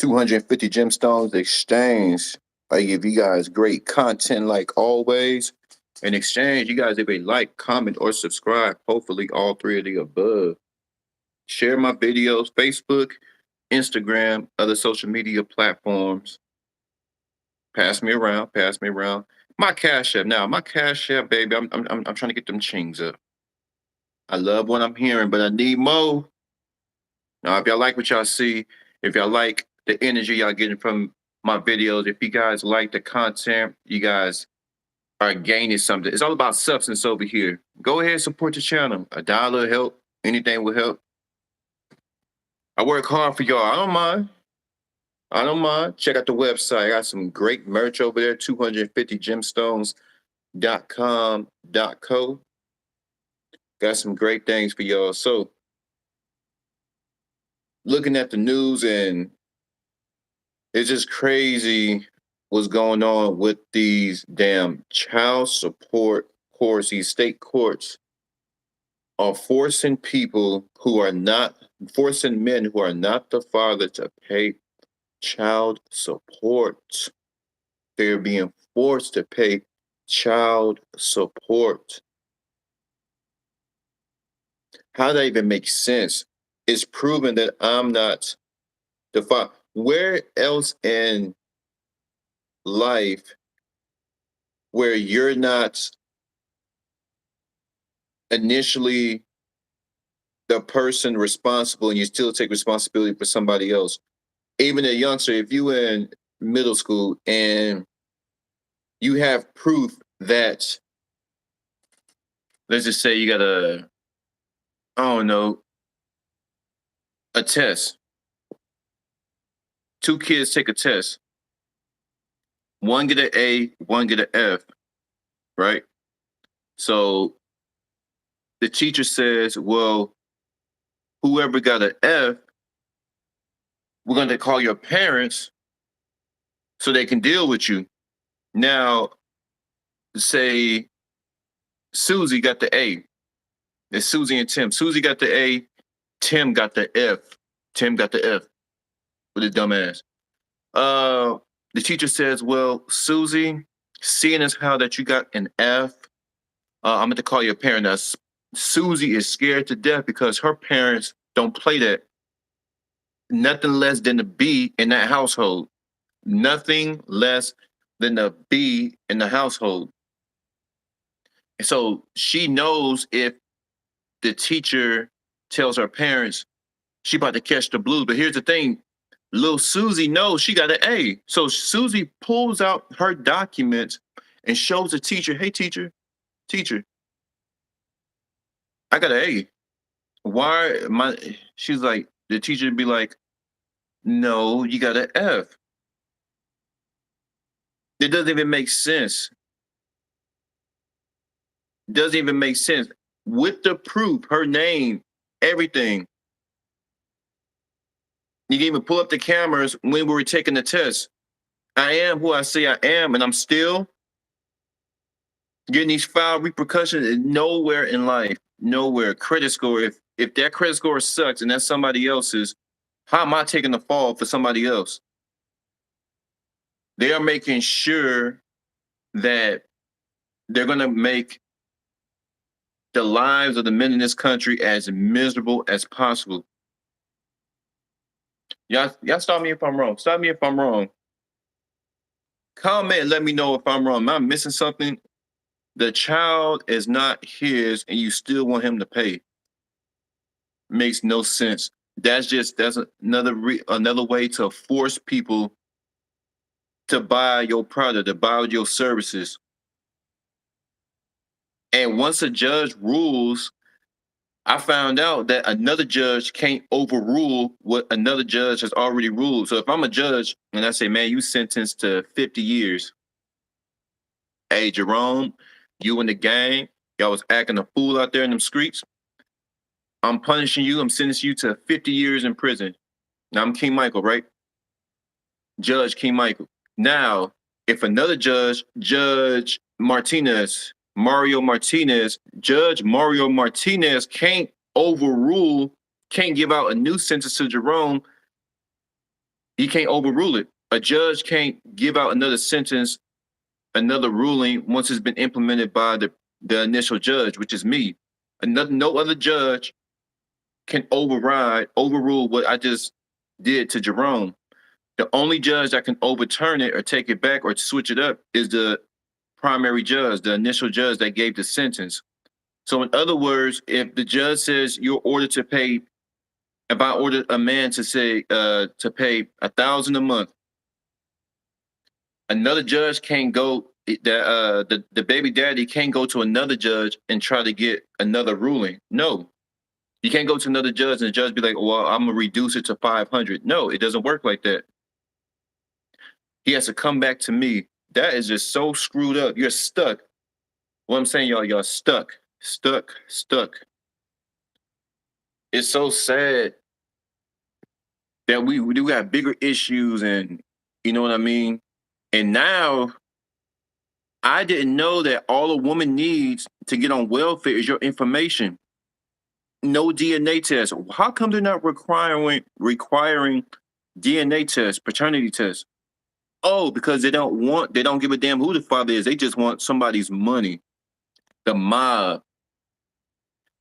250 Gemstones Exchange. I give you guys great content like always. In exchange, you guys, if a like, comment, or subscribe, hopefully all three of the above. Share my videos, Facebook, Instagram, other social media platforms. Pass me around, pass me around. My Cash App now, my Cash App, baby. I'm trying to get them chings up. I love what I'm hearing, but I need more. Now, if y'all like what y'all see, if y'all like the energy y'all getting from my videos, if you guys like the content, you guys are gaining something. It's all about substance over here. Go ahead and support the channel. $1 will help. Anything will help. I work hard for y'all. I don't mind. I don't mind. Check out the website. I got some great merch over there, 250gemstones.com.co. Got some great things for y'all. So, looking at the news, and it's just crazy what's going on with these damn child support courts. These state courts are forcing men who are not the father to pay child support. They're being forced to pay child support. How that even makes sense? It's proven that I'm not the father. Where else in life where you're not initially the person responsible and you still take responsibility for somebody else? Even a youngster, if you in middle school and you have proof that, let's just say you got I don't know, a test. Two kids take a test. One get an A, one get an F, right? So the teacher says, well, whoever got an F, we're going to call your parents so they can deal with you. Now, say Susie got the A. It's Susie and Tim. Susie got the A. Tim got the F. Tim got the F with his dumb ass. The teacher says, well, Susie, seeing as how that you got an F, I'm going to call your parent. Now, Susie is scared to death because her parents don't play that. Nothing less than a B in that household. Nothing less than a B in the household. And so she knows if the teacher tells her parents she about to catch the blues. But here's the thing. Little Susie knows she got an A. So Susie pulls out her documents and shows the teacher, hey, teacher, I got an A. Why she's like, the teacher would be like, no, you got an F. It doesn't even make sense. Doesn't even make sense. With the proof, her name, everything. You can even pull up the cameras when we were taking the test. I am who I say I am, and I'm still getting these foul repercussions nowhere in life. Nowhere. Credit score. If that credit score sucks and that's somebody else's, how am I taking the fall for somebody else? They are making sure that they're going to make the lives of the men in this country as miserable as possible. Y'all stop me if I'm wrong. Stop me if I'm wrong. Comment, let me know if I'm wrong. Am I missing something? The child is not his and you still want him to pay. Makes no sense. That's another way to force people to buy your product, to buy your services. And once a judge rules, I found out that another judge can't overrule what another judge has already ruled. So if I'm a judge and I say, man, you sentenced to 50 years. Hey, Jerome, you and the gang, y'all was acting a fool out there in them streets. I'm punishing you. I'm sentencing you to 50 years in prison. Now I'm King Michael, right? Judge King Michael. Now, if another judge, Judge Mario Martinez, Judge Mario Martinez can't overrule, can't give out a new sentence to Jerome, He can't overrule it. A judge can't give out another sentence, another ruling once it's been implemented by the initial judge, which is me. No other judge can overrule what I just did to Jerome. The only judge that can overturn it or take it back or switch it up is the primary judge, the initial judge that gave the sentence. So, in other words, if the judge says you're ordered to pay, if I ordered a man to say to pay 1,000 a month, another judge can't go. The baby daddy can't go to another judge and try to get another ruling. No, you can't go to another judge and the judge be like, "Well, I'm gonna reduce it to 500." No, it doesn't work like that. He has to come back to me. That is just so screwed up. You're stuck. What I'm saying, y'all stuck, stuck, stuck. It's so sad that we do got bigger issues, and you know what I mean. And now I didn't know that all a woman needs to get on welfare is your information. No DNA test. How come they're not requiring DNA tests, paternity tests? Oh, because they don't give a damn who the father is. They just want somebody's money. The mob.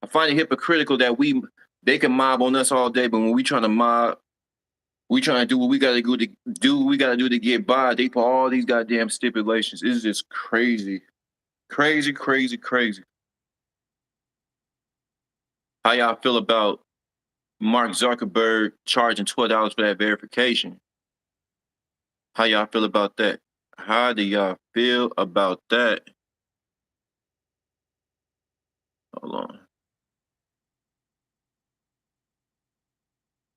I find it hypocritical that they can mob on us all day, but when we trying to mob, we trying to do what we gotta do what we gotta do to get by. They put all these goddamn stipulations. It's just crazy. Crazy, crazy, crazy. How y'all feel about Mark Zuckerberg charging $12 for that verification? How y'all feel about that? How do y'all feel about that? Hold on.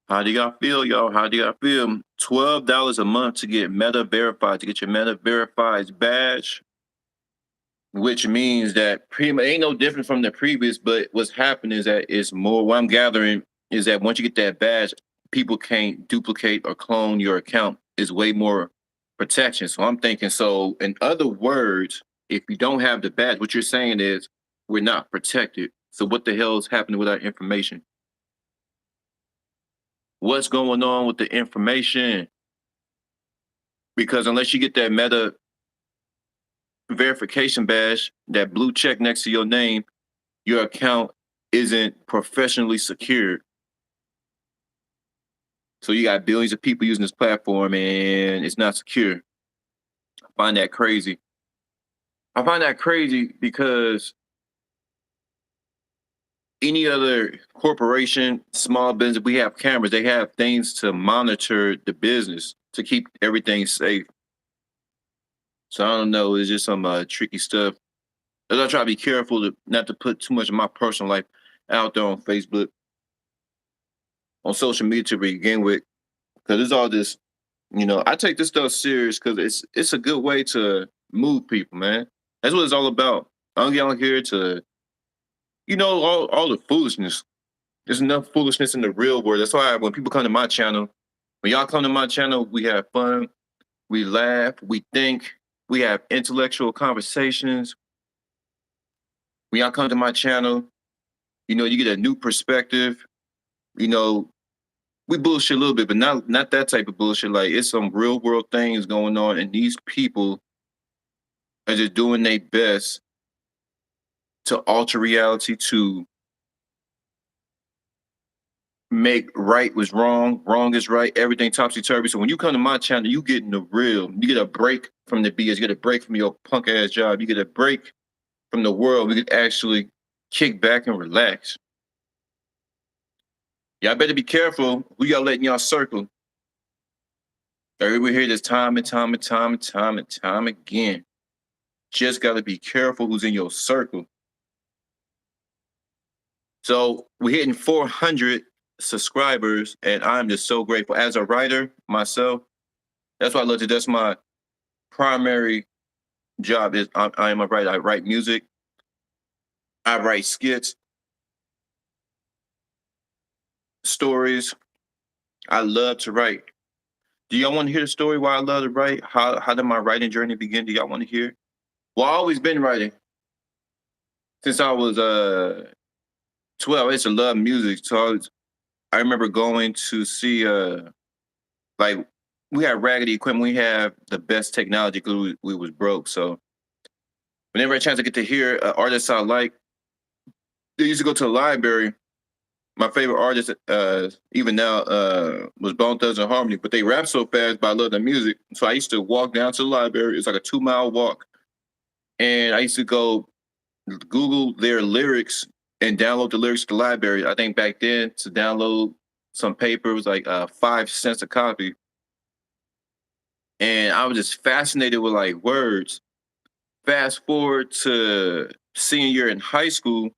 How do y'all feel, y'all? How do y'all feel? $12 a month to get Meta verified, to get your Meta verified badge, which means that ain't no different from the previous, but what's happening is that it's more, what I'm gathering is that once you get that badge, people can't duplicate or clone your account. Is way more protection. So I'm thinking, so in other words, if you don't have the badge, what you're saying is we're not protected. So what the hell is happening with our information? What's going on with the information? Because unless you get that Meta verification badge, that blue check next to your name, your account isn't professionally secured. So you got billions of people using this platform and it's not secure. I find that crazy. I find that crazy because any other corporation, small business, we have cameras, they have things to monitor the business to keep everything safe. So I don't know, it's just some tricky stuff. As I try to be careful not to put too much of my personal life out there on Facebook, on social media to begin with, because it's all this. I take this stuff serious because it's a good way to move people, man. That's what it's all about. I don't get on here to, all the foolishness. There's enough foolishness in the real world. That's why when people come to my channel, when y'all come to my channel, we have fun, we laugh, we think, we have intellectual conversations. When y'all come to my channel, you get a new perspective. You know, we bullshit a little bit, but not that type of bullshit. Like it's some real world things going on, and these people are just doing their best to alter reality, to make right was wrong, wrong is right, everything topsy turvy. So when you come to my channel, you get in the real. You get a break from the BS. You get a break from your punk ass job. You get a break from the world. We could actually kick back and relax. Y'all better be careful who y'all letting y'all circle. Everybody hear this time and time and time and time and time again. Just got to be careful who's in your circle. So we're hitting 400 subscribers, and I'm just so grateful. As a writer myself, that's why I love to. That's my primary job. Is I am a writer. I write music. I write skits, stories. I love to write. Do y'all want to hear the story why I love to write? How did my writing journey begin? Do y'all want to hear? Well, I always been writing since I was 12. I used to love music. So I remember going to see like we had raggedy equipment. We have the best technology because we was broke. So whenever I chance to get to hear artists I like, they used to go to the library. My favorite artist, even now, was Bone Thugs and Harmony, but they rap so fast, but I love the music. So I used to walk down to the library. It's like a 2 mile walk. And I used to go Google their lyrics and download the lyrics to the library. I think back then to download some paper was like 5 cents a copy. And I was just fascinated with like words. Fast forward to senior year in high school,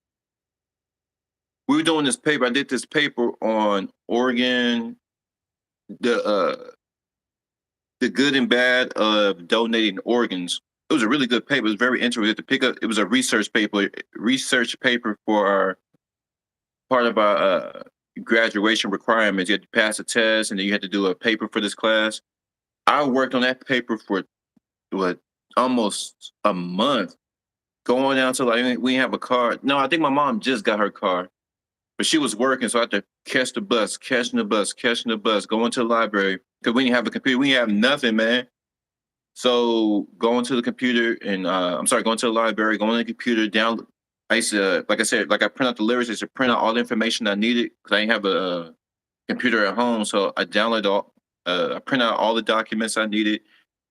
we were doing this paper. I did this paper on organ, the uh, the good and bad of donating organs. It was a really good paper. It was very interesting to pick up. It was a research paper for our part of our graduation requirements. You had to pass a test, and then you had to do a paper for this class. I worked on that paper for what almost a month, going down to like we didn't have a car. No, I think my mom just got her car, but she was working, so I had to catch the bus, catching the bus, going to the library because we didn't have a computer. We didn't have nothing, man. So going to the computer and going to the library, going to the computer, down. I used to, like I said, like I print out the lyrics. I used to print out all the information I needed because I didn't have a computer at home. So I downloaded all, I print out all the documents I needed,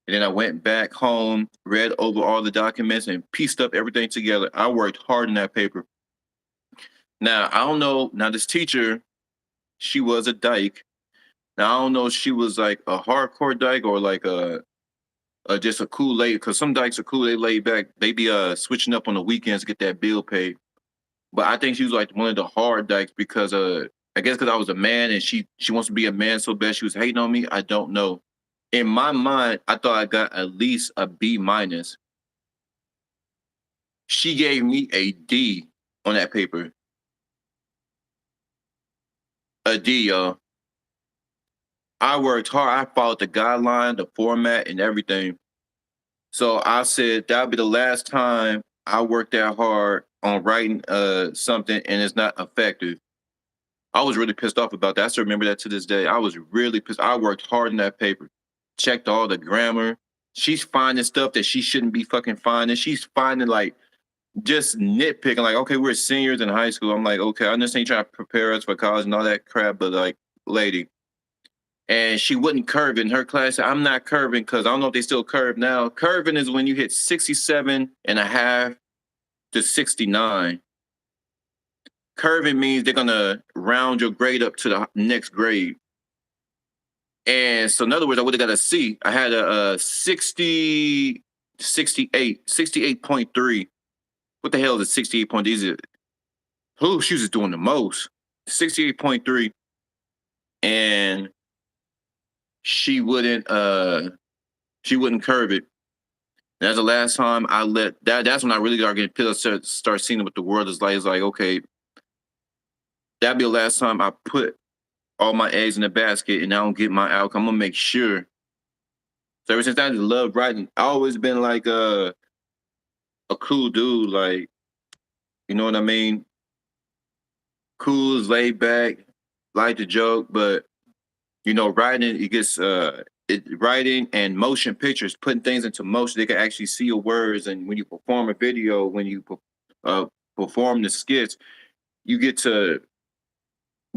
and then I went back home, read over all the documents, and pieced up everything together. I worked hard in that paper. Now I don't know. Now this teacher, she was a dyke. Now I don't know if she was like a hardcore dyke or like a just a cool lady, because some dykes are cool. They laid back. They be switching up on the weekends to get that bill paid. But I think she was like one of the hard dykes because I guess because I was a man and she wants to be a man so bad she was hating on me. I don't know. In my mind, I thought I got at least a B minus. She gave me a D on that paper. A D, y'all. I worked hard. I followed the guideline, the format, and everything. So I said that'll be the last time I work that hard on writing something and it's not effective. I was really pissed off about that. I still remember that to this day. I was really pissed. I worked hard in that paper, checked all the grammar. She's finding stuff that she shouldn't be fucking finding. She's finding like just nitpicking, like, okay, we're seniors in high school. I'm like, okay, I understand you trying to prepare us for college and all that crap, but like, lady, and she wouldn't curve in her class. I'm not curving because I don't know if they still curve now. Curving is when you hit 67 and a half to 69. Curving means they're gonna round your grade up to the next grade. And so in other words, I would have got a C. I had a 60, 68.3. What the hell is a 68.3? Is it? Who she was doing the most? 68.3. And she wouldn't curve it. That's the last time I let that. That's when I really got getting pissed. Start seeing what the world is like. It's like, okay, that'd be the last time I put all my eggs in the basket and I don't get my outcome. I'm gonna make sure. So ever since I just love writing, I always been like a cool dude, like, you know what I mean? Cool, laid back, like to joke, but you know, writing it gets writing and motion pictures, putting things into motion. They can actually see your words, and when you perform a video, when you uh, perform the skits, you get to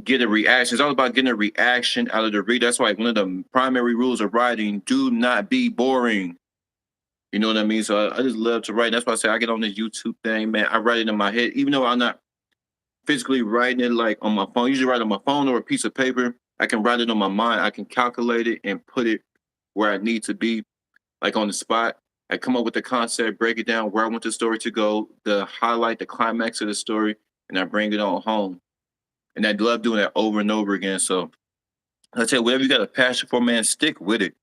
get a reaction. It's all about getting a reaction out of the reader. That's why one of the primary rules of writing: do not be boring. You know what I mean? So I just love to write. That's why I say I get on this YouTube thing, man. I write it in my head, even though I'm not physically writing it like on my phone. I usually write on my phone or a piece of paper. I can write it on my mind. I can calculate it and put it where I need to be, like on the spot. I come up with the concept, break it down where I want the story to go, the highlight, the climax of the story, and I bring it on home. And I love doing that over and over again. So I tell you, whatever you got a passion for, man, stick with it.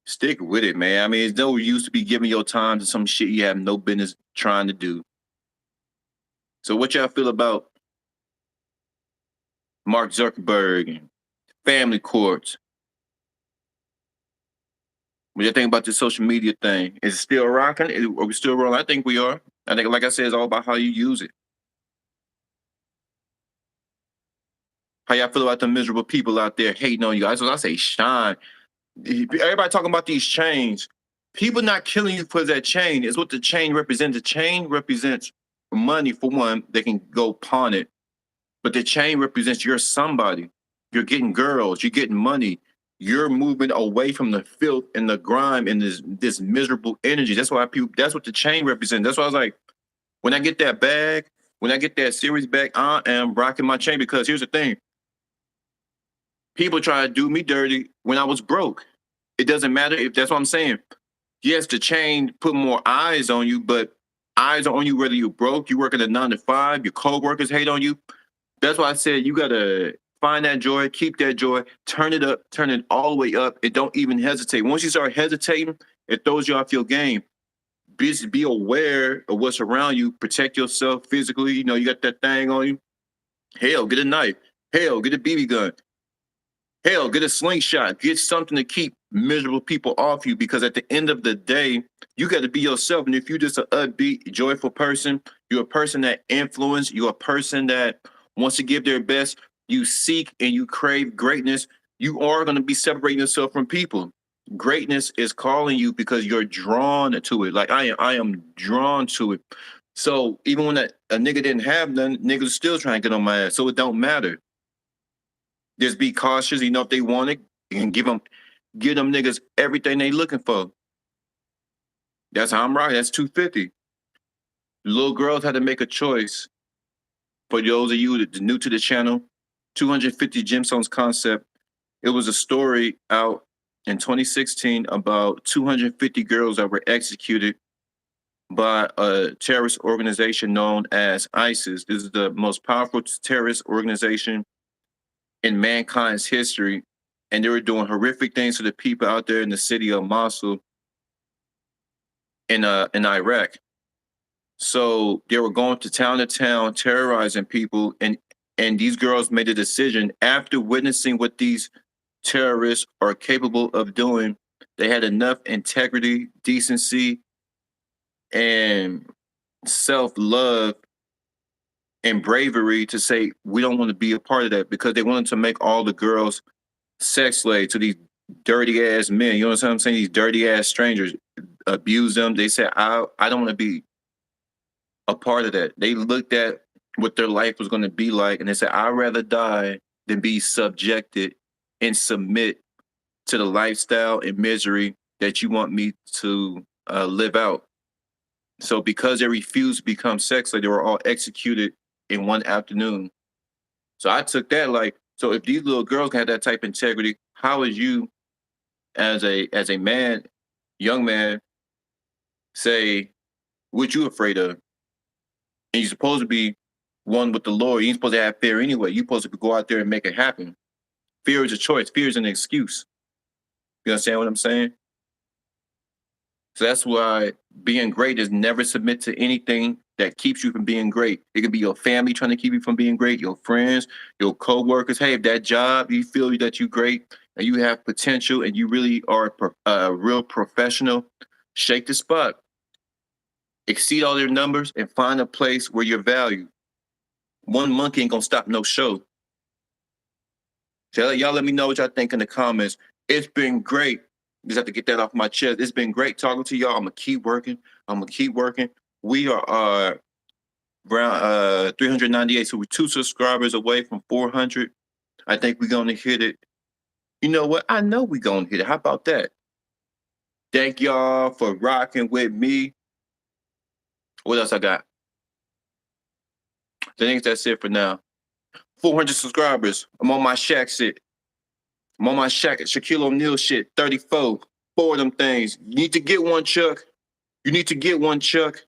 Stick with it, man. I mean, it's no use to be giving your time to some shit you have no business trying to do. So what y'all feel about Mark Zuckerberg and family courts? What do you think about this social media thing? Is it still rocking? Are we still rolling? I think we are. I think, like I said, it's all about how you use it. How y'all feel about the miserable people out there hating on you? That's what I say, shine. Everybody talking about these chains. People not killing you for that chain. Is what the chain represents. The chain represents money for one. They can go pawn it, but the chain represents you're somebody. You're getting girls. You're getting money. You're moving away from the filth and the grime and this miserable energy. That's why people. That's what the chain represents. That's why I was like, when I get that bag, when I get that series bag, I am rocking my chain because here's the thing. People try to do me dirty when I was broke. It doesn't matter if that's what I'm saying. Yes, the chain put more eyes on you, but eyes are on you whether you're broke, you work at a 9 to 5, your coworkers hate on you. That's why I said you gotta find that joy, keep that joy, turn it up, turn it all the way up, and don't even hesitate. Once you start hesitating, it throws you off your game. Be aware of what's around you, protect yourself physically. You know, you got that thing on you. Hell, get a knife. Hell, get a BB gun. Hell, get a slingshot. Get something to keep miserable people off you because at the end of the day, you got to be yourself. And if you're just an upbeat, joyful person, you're a person that influence, you're a person that wants to give their best, you seek and you crave greatness, you are going to be separating yourself from people. Greatness is calling you because you're drawn to it. Like I am drawn to it. So even when a nigga didn't have none, niggas still trying to get on my ass. So it don't matter. Just be cautious. You know, if they want it, you can give them niggas everything they looking for. That's how I'm rocking. That's 250. Little girls had to make a choice. For those of you that new to the channel, 250 Gemstones concept. It was a story out in 2016 about 250 girls that were executed by a terrorist organization known as ISIS. This is the most powerful terrorist organization in mankind's history. And they were doing horrific things to the people out there in the city of Mosul in Iraq. So they were going to town, terrorizing people, and these girls made a decision after witnessing what these terrorists are capable of doing. They had enough integrity, decency, and self-love and bravery to say, we don't want to be a part of that, because they wanted to make all the girls sex slaves to these dirty ass men. You know what I'm saying? These dirty ass strangers, abuse them. They said, I don't want to be a part of that. They looked at what their life was going to be like, and they said, I'd rather die than be subjected and submit to the lifestyle and misery that you want me to live out. So because they refused to become sex slave, they were all executed in one afternoon. So I took that like, so if these little girls had that type of integrity, how is you as a man, young man, say, what you afraid of? And you're supposed to be one with the Lord. You ain't supposed to have fear anyway. You're supposed to go out there and make it happen. Fear is a choice. Fear is an excuse. You understand what I'm saying? So that's why being great is never submit to anything that keeps you from being great. It could be your family trying to keep you from being great, your friends, your co-workers. Hey, if that job, you feel that you're great and you have potential and you really are a real professional, shake the spot. Exceed all their numbers and find a place where you're valued. One monkey ain't gonna stop no show. So y'all let me know what y'all think in the comments. It's been great. Just have to get that off my chest. It's been great talking to y'all. I'm gonna keep working. We are around 398, so we're 2 subscribers away from 400. I think we're gonna hit it. You know what? I know we're gonna hit it. How about that? Thank y'all for rocking with me. What else I got? I think that's it for now. 400 subscribers. I'm on my Shaq shit. I'm on my Shaquille O'Neal shit. 34. 4 of them things. You need to get one, Chuck. You need to get one, Chuck.